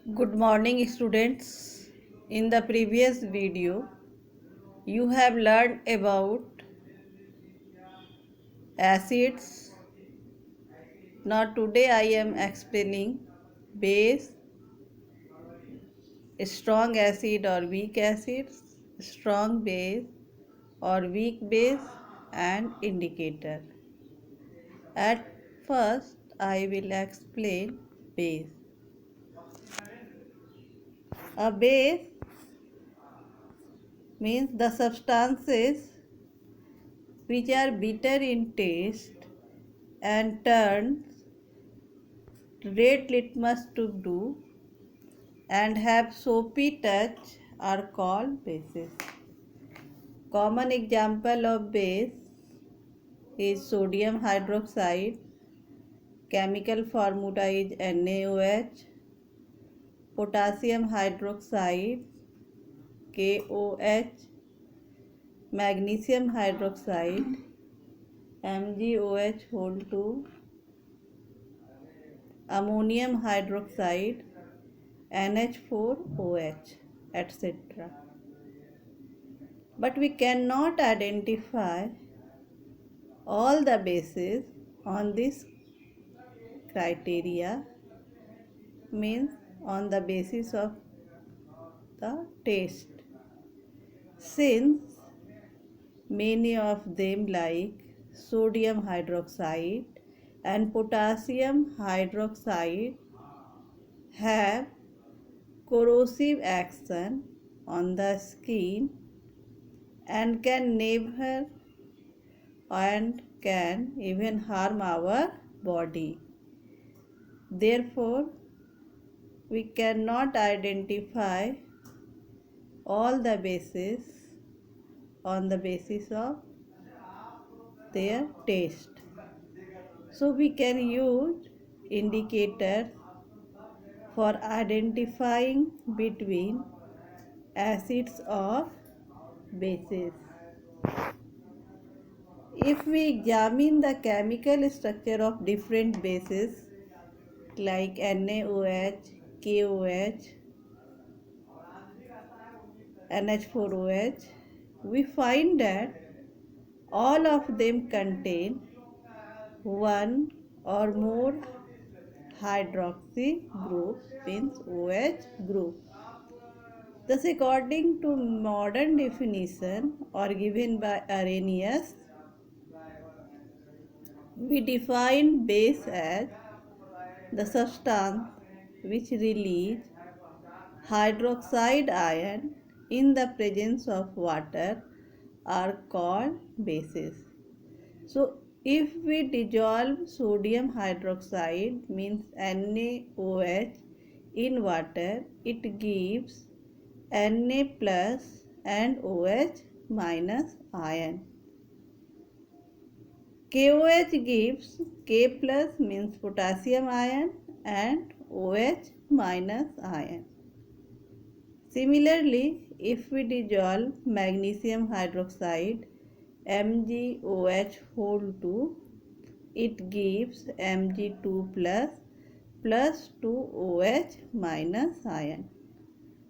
Good morning, students. In the previous video, you have learned about acids. Now, today I am explaining base, strong acid or weak acids, strong base or weak base, and indicator. At first, I will explain base. A base means the substances which are bitter in taste and turns red litmus tube do and have soapy touch are called bases. Common example of base is sodium hydroxide. Chemical formula is NaOH. Potassium hydroxide KOH. Magnesium hydroxide MgOH whole 2. Ammonium hydroxide NH4OH, etc. But we cannot identify all the bases on this criteria, means on the basis of the taste, since many of them like sodium hydroxide and potassium hydroxide have corrosive action on the skin and can never and can even harm our body. Therefore, we cannot identify all the bases on the basis of their taste. So we can use indicators for identifying between acids or bases. If we examine the chemical structure of different bases like NaOH, KOH, NH4OH, we find that all of them contain one or more hydroxy group, means OH group. Thus, according to modern definition or given by Arrhenius, we define base as the substance which release hydroxide ion in the presence of water are called bases. So, if we dissolve sodium hydroxide, means NaOH, in water, it gives Na plus and OH minus ion. KOH gives K plus, means potassium ion, and OH minus ion. Similarly, if we dissolve magnesium hydroxide MgOH whole 2, it gives Mg2 plus 2OH minus ion.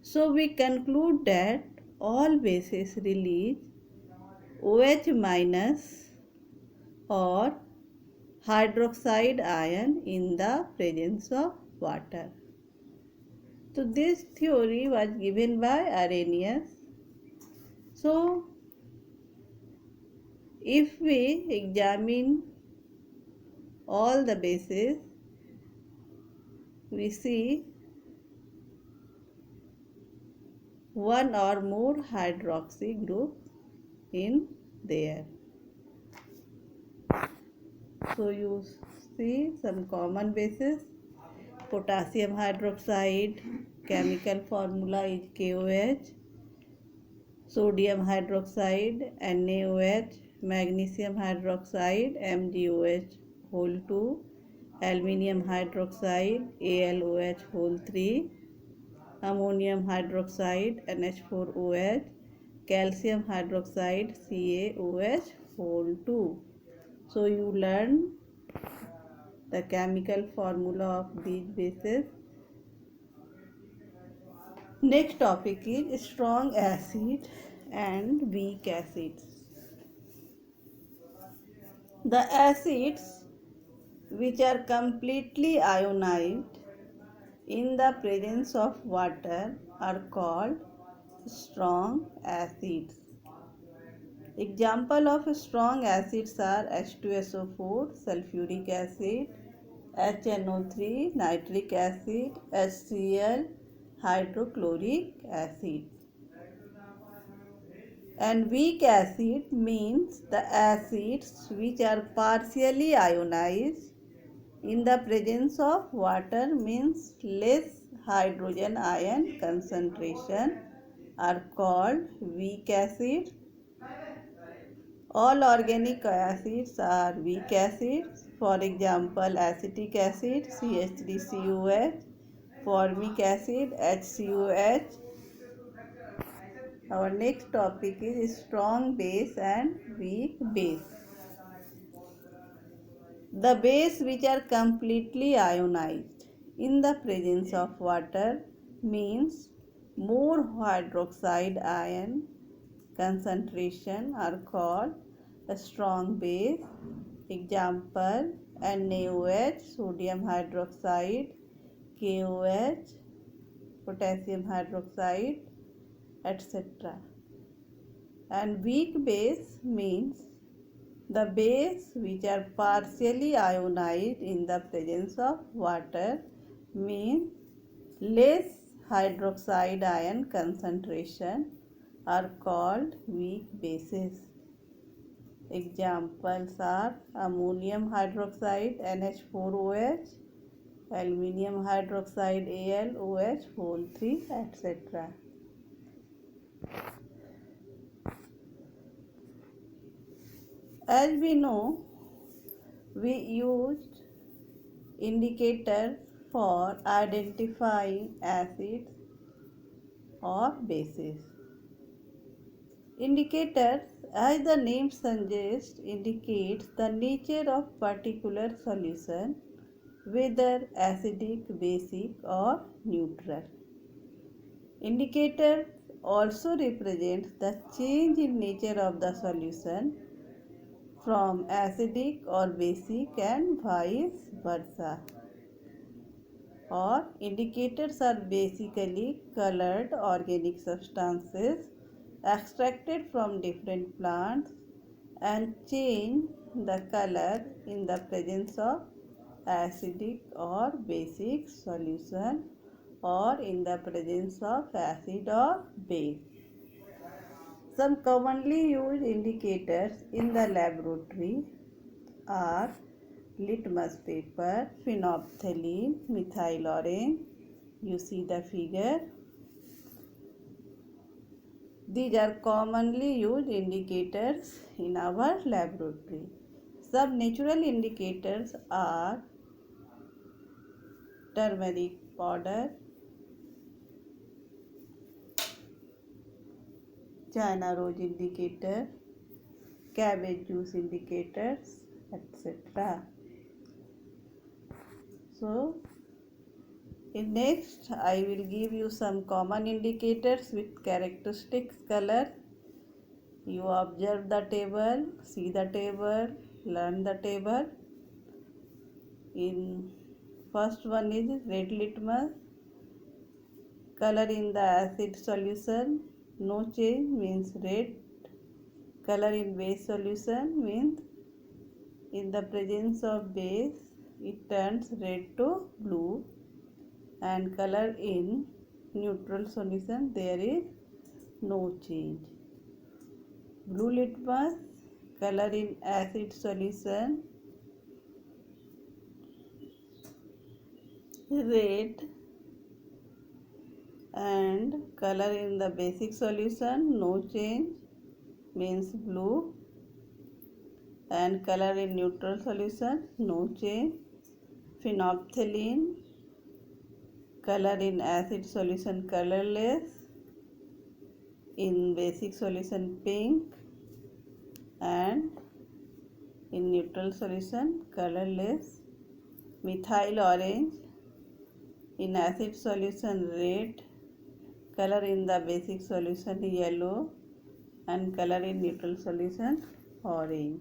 So we conclude that all bases release OH minus or hydroxide ion in the presence of water. So this theory was given by Arrhenius. So if we examine all the bases, we see one or more hydroxy group in there. So you see some common bases. Potassium hydroxide, chemical formula is KOH. Sodium hydroxide NaOH. Magnesium hydroxide MgOH whole 2. Aluminium hydroxide AlOH whole 3. Ammonium hydroxide NH4OH. Calcium hydroxide CaOH whole 2. So you learn the chemical formula of these bases. Next topic is strong acid and weak acids. The acids which are completely ionized in the presence of water are called strong acids. Example of strong acids are H2SO4, sulfuric acid, HNO3, nitric acid, HCl, hydrochloric acid. And weak acid means the acids which are partially ionized in the presence of water, means less hydrogen ion concentration, are called weak acid. All organic acids are weak acids. For example, acetic acid CH3COH, formic acid HCOH. Our next topic is strong base and weak base. The base which are completely ionized in the presence of water means more hydroxide ion concentration are called a strong base. Example, NaOH, sodium hydroxide, KOH, potassium hydroxide, etc. And weak base means the base which are partially ionized in the presence of water, means less hydroxide ion concentration, are called weak bases. Examples are ammonium hydroxide NH4OH, aluminium hydroxide AlOH whole 3, etc. As we know, we used indicator for identifying acids or bases. Indicators, as the name suggests, indicates the nature of particular solution, whether acidic, basic or neutral. Indicator also represents the change in nature of the solution from acidic or basic and vice versa. Or indicators are basically colored organic substances extracted from different plants and change the color in the presence of acidic or basic solution or in the presence of acid or base. Some commonly used indicators in the laboratory are litmus paper, phenolphthalein, methyl orange. You see the figure. These are commonly used indicators in our laboratory. Some natural indicators are turmeric powder, China rose indicator, cabbage juice indicators, etc. So, in next I will give you some common indicators with characteristics color. You observe the table, see the table, learn the table. In first one is red litmus, color in the acid solution, no change means red. Color in base solution means in the presence of base it turns red to blue, and color in neutral solution there is no change. Blue litmus, color in acid solution red, and color in the basic solution no change means blue, and color in neutral solution no change. Phenolphthalein, color in acid solution colorless, in basic solution pink, and in neutral solution colorless. Methyl orange, in acid solution red, color in the basic solution yellow, and color in neutral solution orange.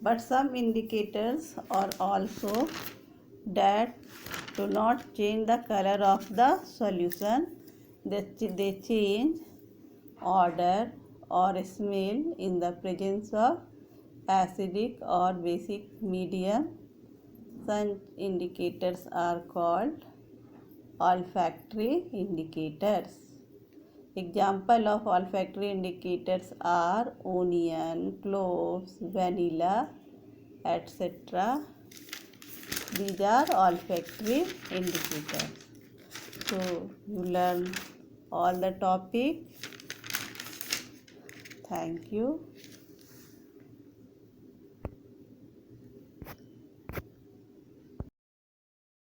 But some indicators are also that do not change the color of the solution. They change odor or smell in the presence of acidic or basic medium. Such indicators are called olfactory indicators. Example of olfactory indicators are onion, cloves, vanilla, etc. These are olfactory indicators. So you learn all the topic. Thank you.